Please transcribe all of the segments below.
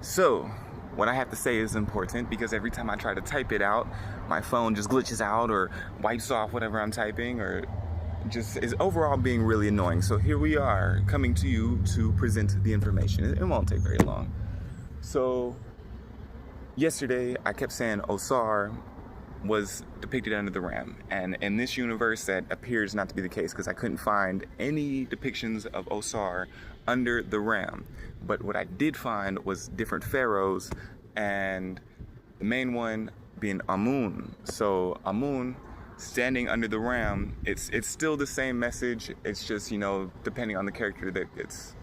So, what I have to say is important because every time I try to type it out, my phone just glitches out or wipes off whatever I'm typing, or just is overall being really annoying. So here we are coming to you to present the information. It won't take very long. So yesterday I kept saying Osar was depicted under the ram, and in this universe that appears not to be the case because I couldn't find any depictions of Osar under the ram. But what I did find was different pharaohs, and the main one being Amun. So Amun standing under the ram, it's still the same message. It's just, depending on the character that it's,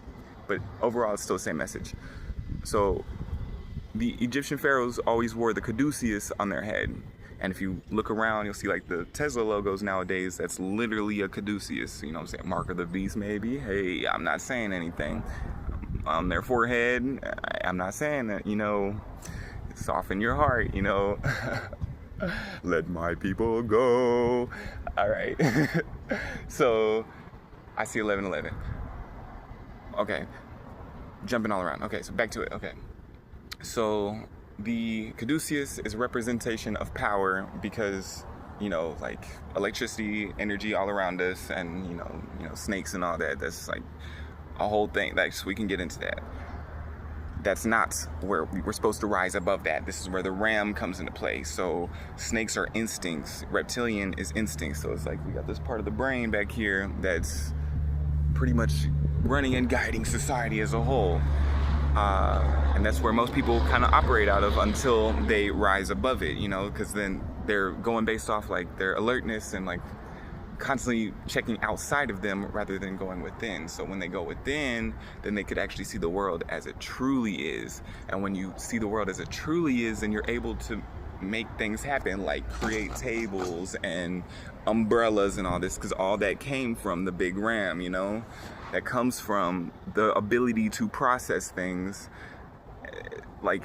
but overall it's still the same message. So the Egyptian pharaohs always wore the caduceus on their head. And if you look around, you'll see like the Tesla logos nowadays, that's literally a caduceus, you know what I'm saying? Mark of the beast, maybe. Hey, I'm not saying anything. On their forehead, I'm not saying that, soften your heart, Let my people go. All right. So I see 1111. Okay. Jumping all around. Okay, so back to it. Okay. So the caduceus is a representation of power because, like electricity, energy all around us, and, snakes and all that. That's like a whole thing. Like, so we can get into that. That's not where we're supposed to rise above that. This is where the ram comes into play. So snakes are instincts. Reptilian is instinct. So it's like we got this part of the brain back here that's pretty much running and guiding society as a whole. And that's where most people kind of operate out of until they rise above it, because then they're going based off like their alertness and like constantly checking outside of them rather than going within. So when they go within, then they could actually see the world as it truly is. And when you see the world as it truly is, then you're able to make things happen, like create tables and umbrellas and all this, because all that came from the big ram, that comes from the ability to process things, like,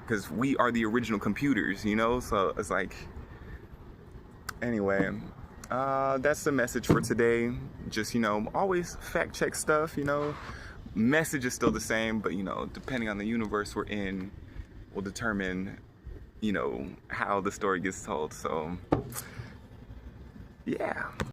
because we are the original computers, so it's like, anyway, that's the message for today. Just, always fact check stuff, message is still the same, but, depending on the universe we're in will determine, how the story gets told. So, yeah.